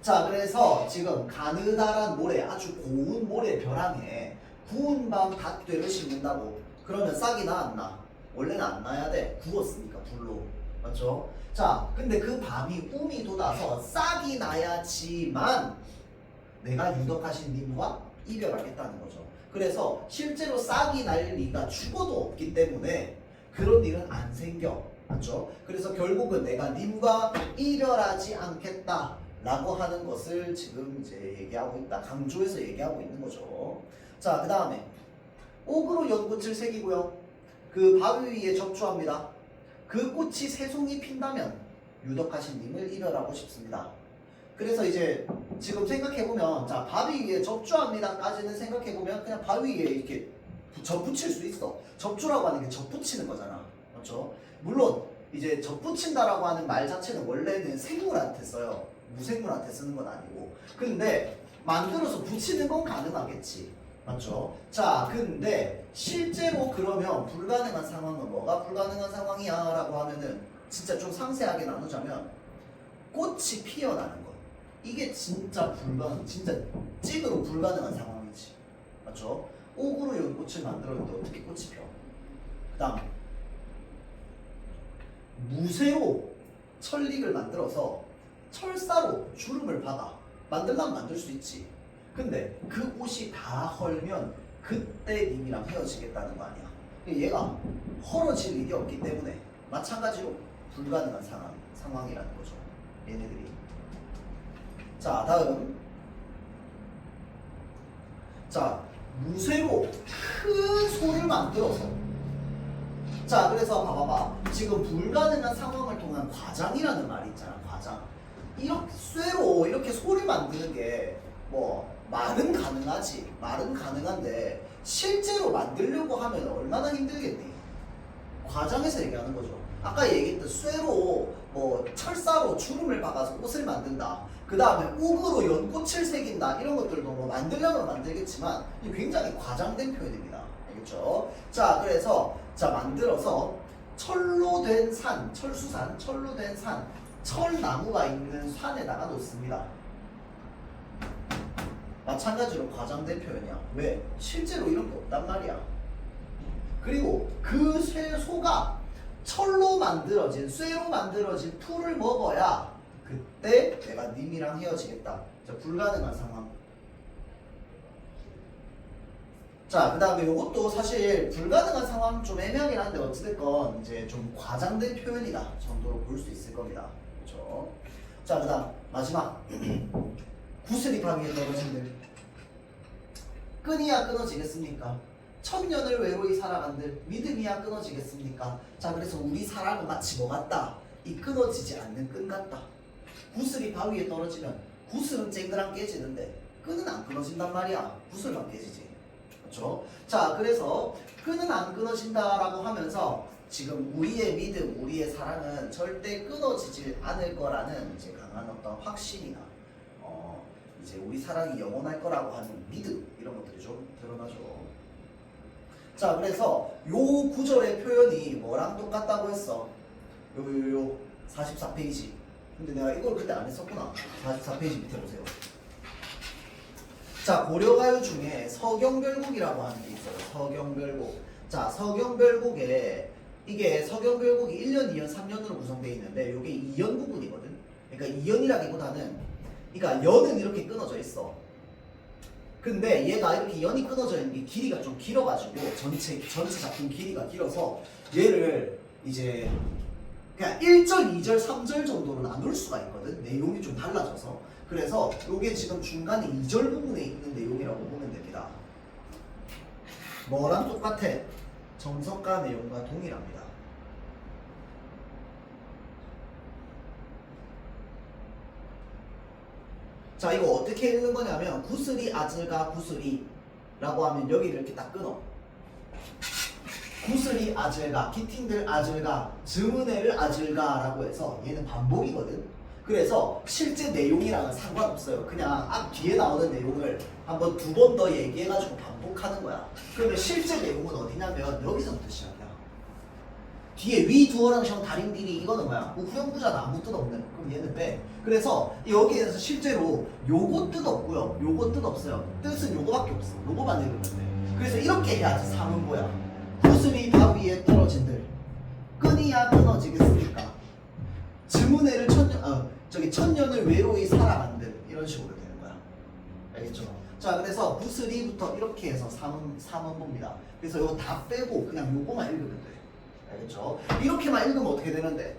자, 그래서 지금 가느다란 모래, 아주 고운 모래 벼랑에 구운 밤 닷되를 심는다고. 그러면 싹이 나 안 나? 원래는 안 나야 돼. 구웠으니까 불로. 맞죠? 자, 근데 그 밤이 꿈이 돋아서 싹이 나야지만 내가 유덕하신 님과 이별하겠다는 거죠. 그래서 실제로 싹이 날 리가 죽어도 없기 때문에 그런 일은 안 생겨. 맞죠? 그래서 결국은 내가 님과 이별하지 않겠다 라고 하는 것을 지금 이제 얘기하고 있다. 강조해서 얘기하고 있는 거죠. 자, 그 다음에 옥으로 연꽃을 새기고요. 그 바위 위에 적주합니다. 그 꽃이 새송이 핀다면 유덕하신 님을 이별하고 싶습니다. 그래서 이제 지금 생각해보면, 자, 바위 위에 적주합니다까지는 생각해보면 그냥 바위 위에 이렇게 접붙일 수 있어. 접주라고 하는 게 접붙이는 거잖아. 맞죠? 물론 이제 접붙인다라고 하는 말 자체는 원래는 생물한테 써요. 무생물한테 쓰는 건 아니고. 근데 만들어서 붙이는 건 가능하겠지. 맞죠? 자, 근데 실제로 그러면 불가능한 상황은 뭐가 불가능한 상황이야 라고 하면은 진짜 좀 상세하게 나누자면 꽃이 피어나는 것. 이게 진짜 진짜 찐으로 불가능한 상황이지. 맞죠? 옥으로 연꽃을 만들었는데 어떻게 꽃이 펴? 그 다음 무쇠로 천릭을 만들어서 철사로 주름을 박아. 만들려면 만들 수 있지. 근데 그 옷이 다 헐면 그때 님이랑 헤어지겠다는 거 아니야. 얘가 헐어질 일이 없기 때문에 마찬가지로 불가능한 상황이라는 거죠. 얘네들이. 자, 다음. 자, 무쇠로 큰 소를 만들어서. 자, 그래서 봐봐봐. 지금 불가능한 상황을 통한 과장이라는 말이 있잖아. 과장. 이렇게 쇠로 이렇게 소를 만드는 게 뭐 말은 가능하지. 말은 가능한데 실제로 만들려고 하면 얼마나 힘들겠니? 과장에서 얘기하는 거죠. 아까 얘기했던 쇠로 뭐 철사로 주름을 박아서 옷을 만든다. 그 다음에 옥으로 연꽃을 새긴다. 이런 것들도 뭐 만들려면 만들겠지만 굉장히 과장된 표현입니다. 알겠죠? 자, 그래서 자 만들어서 철로 된 산, 철수산, 철로 된 산, 철나무가 있는 산에다가 놓습니다. 마찬가지로 과장된 표현이야. 왜? 실제로 이런 게 없단 말이야. 그리고 그 쇠소가 철로 만들어진, 쇠로 만들어진 풀을 먹어야 그때 내가 님이랑 헤어지겠다. 자, 불가능한 상황. 자, 그 다음에 이것도 사실 불가능한 상황 좀 애매하긴 한데 어찌됐건 이제 좀 과장된 표현이다 정도로 볼 수 있을 겁니다. 그렇죠? 자, 그 다음 마지막 구슬이 바위에 떨어진들. 끈이야 끊어지겠습니까? 천년을 외로이 살아간들 믿음이야 끊어지겠습니까? 자, 그래서 우리 사랑은 마치 뭐 같다? 이 끊어지지 않는 끈 같다. 구슬이 바위에 떨어지면 구슬은 쨍그랑 깨지는데 끈은 안 끊어진단 말이야. 구슬만 깨지지. 그렇죠? 자, 그래서 끈은 안 끊어진다라고 하면서 지금 우리의 믿음, 우리의 사랑은 절대 끊어지질 않을 거라는 이제 강한 어떤 확신이나 이제 우리 사랑이 영원할 거라고 하는 믿음, 이런 것들이 좀 드러나죠. 자, 그래서 요 구절의 표현이 뭐랑 똑같다고 했어? 요 44페이지. 근데 내가 이걸 그때 안 했었구나. 44페이지 밑에 보세요. 자, 고려가요 중에 서경별곡이라고 하는 게 있어요. 서경별곡. 자, 서경별곡에 이게 서경별곡이 1년, 2년, 3년으로 구성되어 있는데 이게 2연 부분이거든. 그러니까 2연이라기보다는 그러니까 연은 이렇게 끊어져 있어. 근데 얘가 이렇게 연이 끊어져 있는 게 길이가 좀 길어가지고 전체 작품 길이가 길어서 얘를 이제 그냥 1절, 2절, 3절 정도로 나눌 수가 있거든. 내용이 좀 달라져서. 그래서 이게 지금 중간에 2절 부분에 있는 내용이라고 보면 됩니다. 뭐랑 똑같아? 정석가 내용과 동일합니다. 자, 이거 어떻게 읽는 거냐면 구슬이 아질가 구슬이 라고 하면 여기를 이렇게 딱 끊어. 구슬이 아질가, 기틴들 아질가, 즈문에를 아질가 라고 해서 얘는 반복이거든. 그래서 실제 내용이랑은 상관없어요. 그냥 앞 뒤에 나오는 내용을 한번 두 번 더 얘기해가지고 반복하는 거야. 그러면 실제 내용은 어디냐면 여기서부터 시작이야. 뒤에 위 두어랑 형 다림디리 이거는 뭐야? 후렴구잖아. 아무 뜻 없는. 그럼 얘는 빼. 그래서 여기에서 실제로 요거 뜻 없고요. 요거 뜻 없어요. 뜻은 요거밖에 없어. 요거만 읽으면 돼. 그래서 이렇게 해야지 사문보야. 구슬이 바위에 떨어진들. 끈이야 끊어지겠습니까? 즈문회를 천년을 외로이 살아간들. 이런 식으로 되는 거야. 알겠죠? 자, 그래서 구슬이부터 이렇게 해서 사문보입니다. 그래서 요거 다 빼고 그냥 요거만 읽으면 돼. 알겠죠? 이렇게만 읽으면 어떻게 되는데?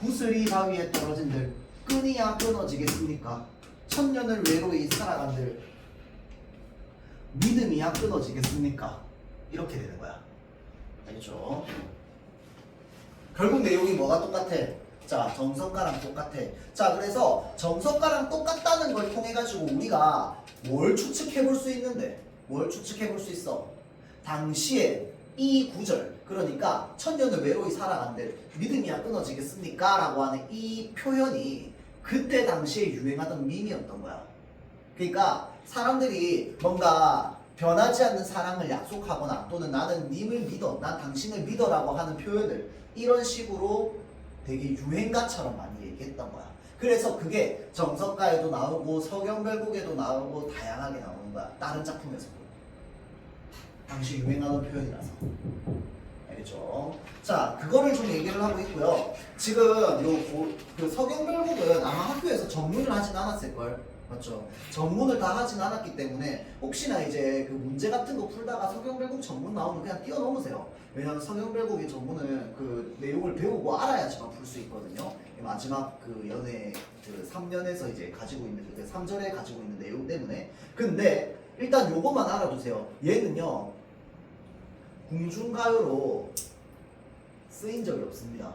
구슬이 바위에 떨어진들 끈이야 끊어지겠습니까? 천년을 외로이 살아간들 믿음이야 끊어지겠습니까? 이렇게 되는 거야. 알겠죠? 결국 내용이 뭐가 똑같아? 자, 정석가랑 똑같아. 자, 그래서 정석가랑 똑같다는 걸 통해 가지고 우리가 뭘 추측해 볼 수 있는데? 뭘 추측해 볼 수 있어? 당시에 이 구절, 그러니까 천년을 외로이 살아간들 믿음이야 끊어지겠습니까? 라고 하는 이 표현이 그때 당시에 유행하던 밈이었던 거야. 그러니까 사람들이 뭔가 변하지 않는 사랑을 약속하거나 또는 나는 님을 믿어, 난 당신을 믿어라고 하는 표현을 이런 식으로 되게 유행가처럼 많이 얘기했던 거야. 그래서 그게 정석가에도 나오고 서경별곡에도 나오고 다양하게 나오는 거야. 다른 작품에서도. 당시 유행하던 표현이라서. 알겠죠? 자, 그거를 좀 얘기를 하고 있고요. 지금 그 서경별곡은 아마 학교에서 전문을 하진 않았을걸. 맞죠? 전문을 다 하진 않았기 때문에 혹시나 이제 그 문제 같은 거 풀다가 서경별곡 전문 나오면 그냥 뛰어넘으세요. 왜냐면 서경별곡의 전문은 그 내용을 배우고 알아야지만 풀 수 있거든요. 마지막 그 연애 그 3년에서 이제 가지고 있는 그 3절에 가지고 있는 내용 때문에. 근데 일단 요것만 알아두세요. 얘는요 궁중가요로 쓰인 적이 없습니다.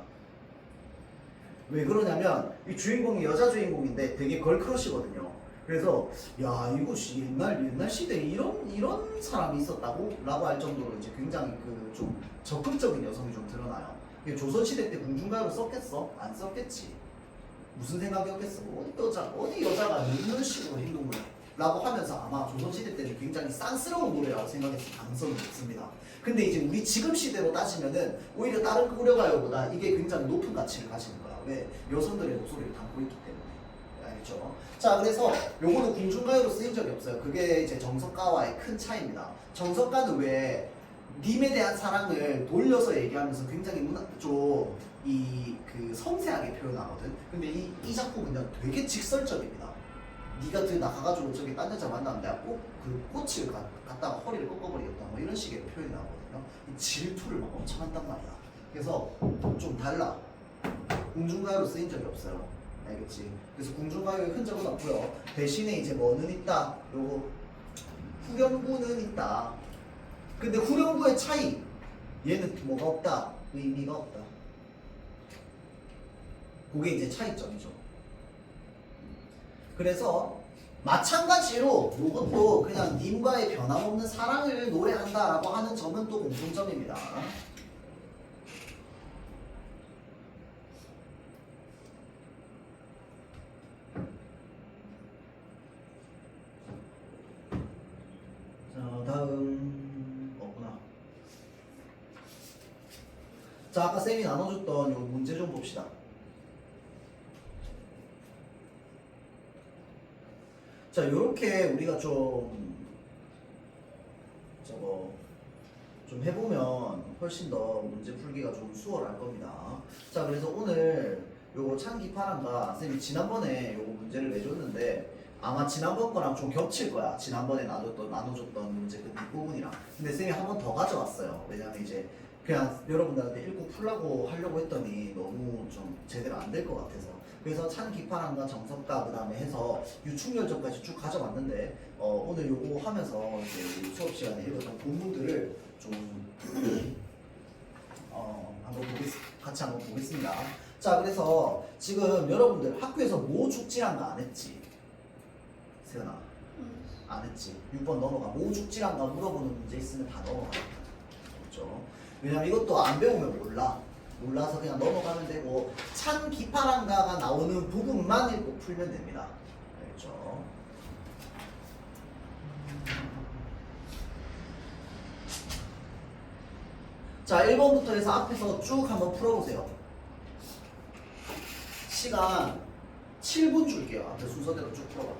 왜 그러냐면 이 주인공이 여자 주인공인데 되게 걸크러쉬거든요. 그래서 야 이거 옛날 시대에 이런 사람이 있었다고? 라고 할 정도로 이제 굉장히 그 좀 적극적인 여성이 좀 드러나요. 조선 시대 때 궁중가요를 썼겠어? 안 썼겠지. 무슨 생각이었겠어? 어디 여자가 이런 식으로 행동을 해? 라고 하면서 아마 조선시대 때는 굉장히 싼스러운 노래라고 생각했을 가능성이 높습니다. 근데 이제 우리 지금 시대로 따지면은 오히려 다른 고려가요보다 이게 굉장히 높은 가치를 가지는 거야. 왜? 여성들의 목소리를 담고 있기 때문에. 알겠죠? 자, 그래서 요거는 궁중가요로 쓰인 적이 없어요. 그게 이제 정석가와의 큰 차이입니다. 정석가는 왜 님에 대한 사랑을 돌려서 얘기하면서 굉장히 그 섬세하게 표현하거든. 근데 이 작품은요 되게 직설적입니다. 네가 나가가지고 저기 딴 여자 만나면 내가 꼭 그 꽃을 갖다가 허리를 꺾어버리겠다 뭐 이런 식의 표현이 나오거든요. 이 질투를 막 엄청 한단 말이야. 그래서 좀 달라. 궁중가요로 쓰인 적이 없어요. 알겠지? 그래서 궁중가요의 흔적은 없고요. 대신에 이제 뭐는 있다. 요거 후렴구는 있다. 근데 후렴구의 차이, 얘는 뭐가 없다, 의미가 없다. 그게 이제 차이점이죠. 그래서 마찬가지로 이것도 그냥 님과의 변함없는 사랑을 노래한다라고 하는 점은 또 공통점입니다. 자, 다음 없구나. 자, 아까 쌤이 나눠줬던 요 문제 좀 봅시다. 자, 요렇게 우리가 좀 해보면 훨씬 더 문제 풀기가 좀 수월할 겁니다. 자, 그래서 오늘 요거 찬기파란가 쌤이 지난번에 요거 문제를 내줬는데 아마 지난번 거랑 좀 겹칠 거야. 지난번에 나눠줬던 문제 그 뒷부분이랑. 근데 쌤이 한 번 더 가져왔어요. 왜냐면 이제 그냥 여러분들한테 읽고 풀라고 하려고 했더니 너무 좀 제대로 안 될 것 같아서. 그래서 찬기파란과 정석가 그 다음에 해서 유충열전까지 쭉 가져왔는데 오늘 요거 하면서 이제 우리 수업 시간에 읽었던 본문들을 좀 같이 한번 보겠습니다. 자, 그래서 지금 여러분들 학교에서 뭐 죽지란가 안 했지? 세연아, 안 했지? 6번 넘어가. 뭐 죽지란가 물어보는 문제 있으면 다 넘어가. 그렇죠? 왜냐면 이것도 안 배우면 몰라서 그냥 넘어가면 되고 찬 기파란가가 나오는 부분만 읽고 풀면 됩니다. 알겠죠? 자, 1번부터 해서 앞에서 쭉 한번 풀어보세요. 시간 7분 줄게요. 앞에 순서대로 쭉 풀어봐.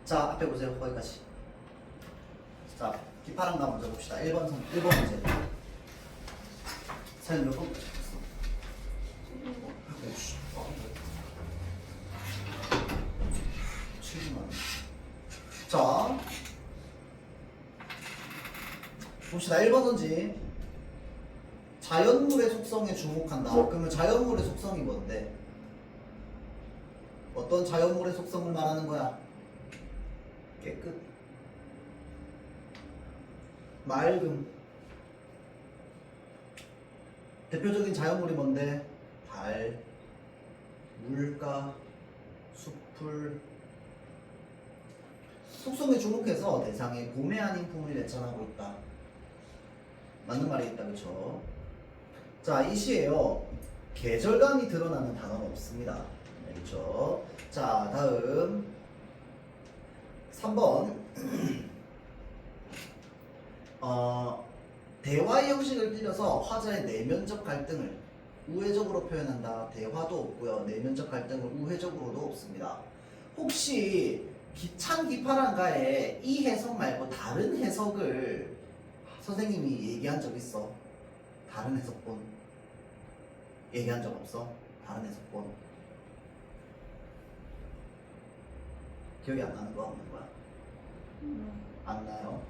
자, 앞에 보세요. 거기까지. 자, 기파랑가 먼저 봅시다. 1번 문제. 사연 몇 번? 7만 원. 자, 봅시다. 1번 문제. 자연물의 속성에 주목한다. 그러면 자연물의 속성이 뭔데? 어떤 자연물의 속성을 말하는 거야? 깨끗, 맑음. 대표적인 자연물이 뭔데? 달, 물가, 숲풀. 속성에 주목해서 대상에 고매한 인품을 예찬하고 있다. 맞는 말이겠다, 그쵸? 자, 이 시에요. 계절감이 드러나는 단어는 없습니다. 알겠죠? 자, 다음 3번. 대화의 형식을 빌려서 화자의 내면적 갈등을 우회적으로 표현한다. 대화도 없고요. 내면적 갈등을 우회적으로도 없습니다. 혹시 찬 기파란가에 이 해석 말고 다른 해석을 선생님이 얘기한 적 있어? 다른 해석본 얘기한 적 없어? 다른 해석본 기억이 안 나는 거 없는 거야? 안 나요?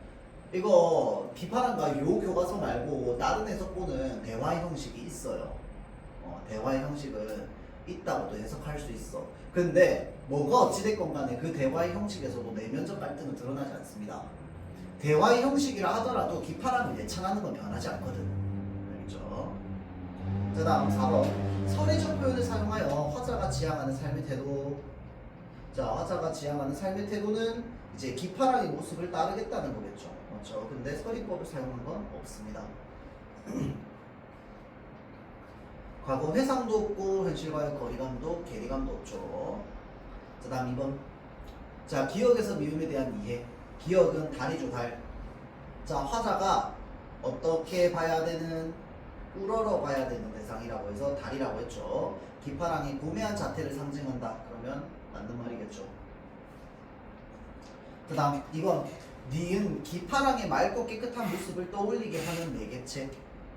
이거 기파란가 요 교과서 말고 다른 해석본은 대화의 형식이 있어요. 대화의 형식은 있다고도 해석할 수 있어. 근데 뭐가 어찌됐건 간에 그 대화의 형식에서도 내면적 갈등은 드러나지 않습니다. 대화의 형식이라 하더라도 기파란을 예찬하는 건 변하지 않거든. 알겠죠? 자, 다음 4번. 선의적 표현을 사용하여 화자가 지향하는 삶의 태도. 자, 화자가 지향하는 삶의 태도는 이제 기파랑의 모습을 따르겠다는 거겠죠. 그렇죠? 근데 서리법을 사용한 건 없습니다. 과거 회상도 없고 현실과의 거리감도 괴리감도 없죠. 자, 다음 2번. 자, 기억에서 미움에 대한 이해. 기억은 달이죠, 달. 자, 화자가 어떻게 봐야 되는, 우러러 봐야 되는 대상이라고 해서 달이라고 했죠. 기파랑이 고매한 자태를 상징한다. 그러면 맞는 말이겠죠. 그 다음 2번. 니은 기파랑의 맑고 깨끗한 모습을 떠올리게 하는 매개체.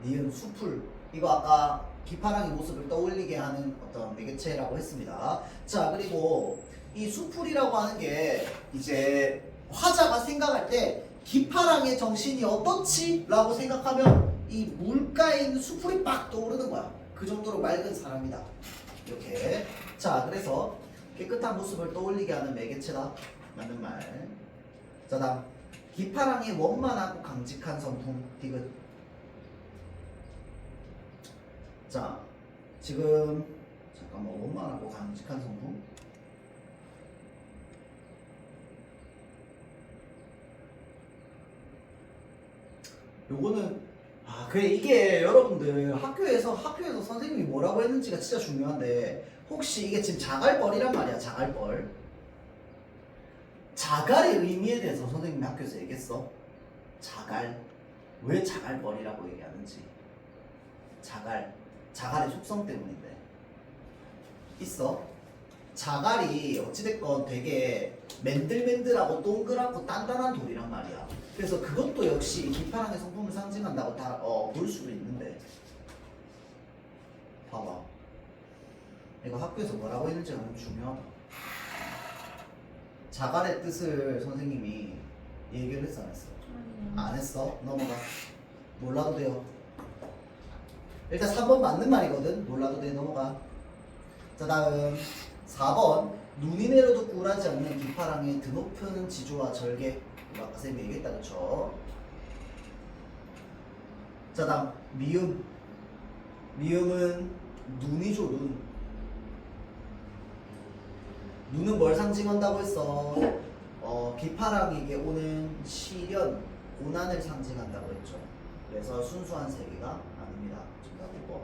니은 수풀. 이거 아까 기파랑의 모습을 떠올리게 하는 어떤 매개체라고 했습니다. 자, 그리고 이 수풀이라고 하는 게 이제 화자가 생각할 때 기파랑의 정신이 어떻지? 라고 생각하면 이 물가에 있는 수풀이 빡 떠오르는 거야. 그 정도로 맑은 사람이다. 이렇게. 자, 그래서 깨끗한 모습을 떠올리게 하는 매개체다. 맞는 말. 자, 다음 기파랑의 원만하고 강직한 성품. 디귿. 자, 지금 잠깐만, 원만하고 강직한 성품. 요거는 그래, 이게 여러분들 학교에서 선생님이 뭐라고 했는지가 진짜 중요한데, 혹시 이게 지금 자갈벌이란 말이야. 자갈벌. 자갈의 의미에 대해서 선생님이 학교에서 얘기했어. 자갈. 왜 자갈벌이라고 얘기하는지. 자갈의 속성 때문인데. 있어. 자갈이 어찌됐건 되게 맨들맨들하고 동그랗고 단단한 돌이란 말이야. 그래서 그것도 역시 기파랑의 성품을 상징한다고 볼 수도 있는데, 봐봐. 이거 학교에서 뭐라고 했는지가 너무 중요하다. 자갈의 뜻을 선생님이 얘기를 했어, 안 했어? 안 했어? 넘어가. 몰라도 돼요. 일단 3번 맞는 말이거든. 몰라도 돼. 넘어가. 자, 다음 4번. 눈이 내려도 굴하지 않는 기파랑의 드높은 지조와 절개. 이거 아까 쌤이 얘기했다, 그쵸? 자, 다음 미음. 미음은 눈이죠, 눈. 눈은 뭘 상징한다고 했어? 기파랑에게 오는 시련, 고난을 상징한다고 했죠. 그래서 순수한 세계가 아닙니다. 정답 5번.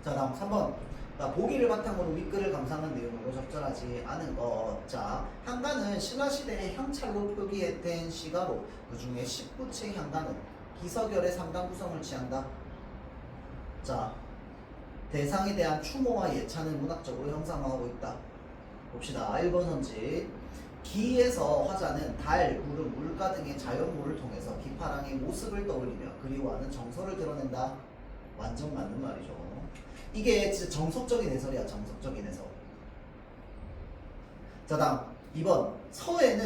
자, 다음 3번. 보기를 바탕으로 윗글을 감상한 내용으로 적절하지 않은 것. 자, 향가는 신라시대의 향찰로 표기된 시가로 그 중에 19채 향가는 기서결의 상당 구성을 취한다. 자, 대상에 대한 추모와 예찬을 문학적으로 형상화하고 있다. 봅시다. 1번 선지. 기에서 화자는 달, 구름, 물가 등의 자연물을 통해서 기파랑의 모습을 떠올리며 그리워하는 정서를 드러낸다. 완전 맞는 말이죠. 이게 진짜 정석적인 해설이야. 정석적인 해설. 자, 다음 2번. 서에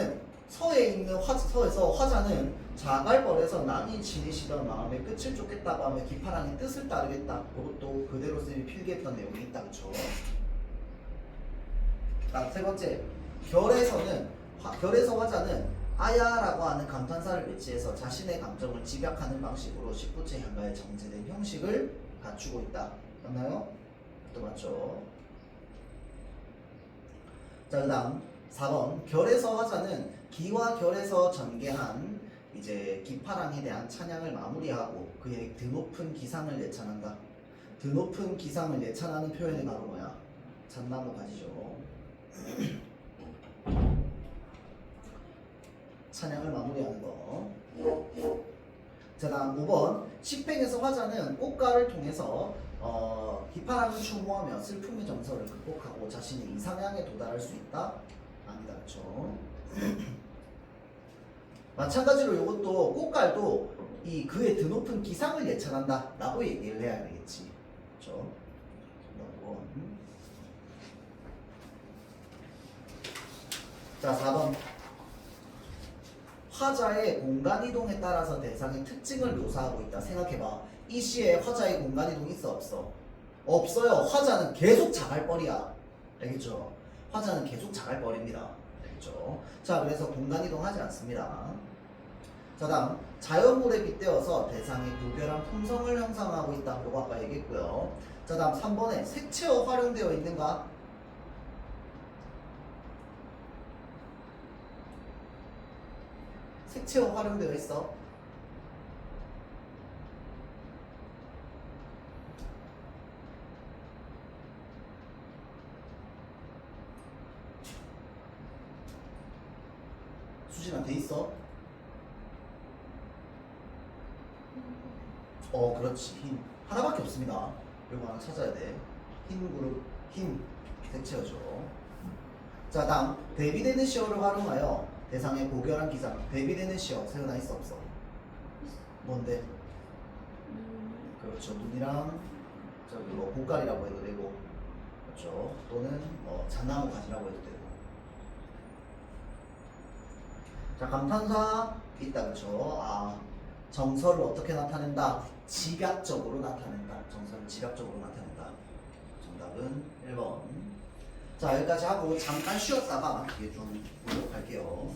있는 서에서 화자는 자갈벌에서 난이 지니시던 마음의 끝을 쫓겠다고 하며 기파랑의 뜻을 따르겠다. 그것도 그대로 쌤이 필기했던 내용이 있다. 그쵸? 다음 세 번째. 결에서 화자는 아야라고 하는 감탄사를 배치해서 자신의 감정을 집약하는 방식으로 19채 향가의 정제된 형식을 갖추고 있다. 맞나요? 또 맞죠? 자, 그 다음 4번. 결에서 화자는 기와 결에서 전개한 이제 기파랑에 대한 찬양을 마무리하고 그의 드높은 기상을 예찬한다. 드높은 기상을 예찬하는 표현이 바로 뭐야? 잣나무 가지죠. 찬양을 마무리하는 거. 자, 다음 5번. 식팽에서 화자는 꽃가를 통해서 기파랑을 추모하며 슬픔의 정서를 극복하고 자신의 이상향에 도달할 수 있다? 아니다. 그렇죠? 마찬가지로 이것도 꽃갈도 이 그의 드높은 기상을 예찬한다 라고 얘기를 해야 되겠지. 그렇죠? 자, 4번. 화자의 공간이동에 따라서 대상의 특징을 묘사하고 있다. 생각해봐. 이 시에 화자의 공간이동 있어 없어? 없어요. 화자는 계속 자갈벌이야. 알겠죠? 화자는 계속 자갈벌입니다. 알겠죠? 자, 그래서 공간이동 하지 않습니다. 자, 다음 자연물에 빗대어서 대상의 고결한 품성을 형성하고 있다. 이거 아까 얘기했고요. 자, 다음 3번에 색채어 활용되어 있는가? 색채어 활용되어 있어? 수진아, 돼 있어? 그렇지. 흰 하나밖에 없습니다. 이거 하나 찾아야 돼. 흰 그룹, 흰 색채어죠. 자, 다음 대비되는 시어를 활용하여 대상의 고결한 기상. 대비되는 시어 세우나 있어 없어? 뭔데? 그렇죠. 눈이랑 저기 뭐 고깔이라고 해도 되고, 그렇죠. 또는 잣나무 가지라고 해도 되고. 자, 감탄사 있다. 그렇죠. 정서를 어떻게 나타낸다? 집약적으로 나타낸다. 정서를 집약적으로 나타낸다. 정답은 1번. 자, 여기까지 하고 잠깐 쉬었다가 이게 좀 보도록 할게요.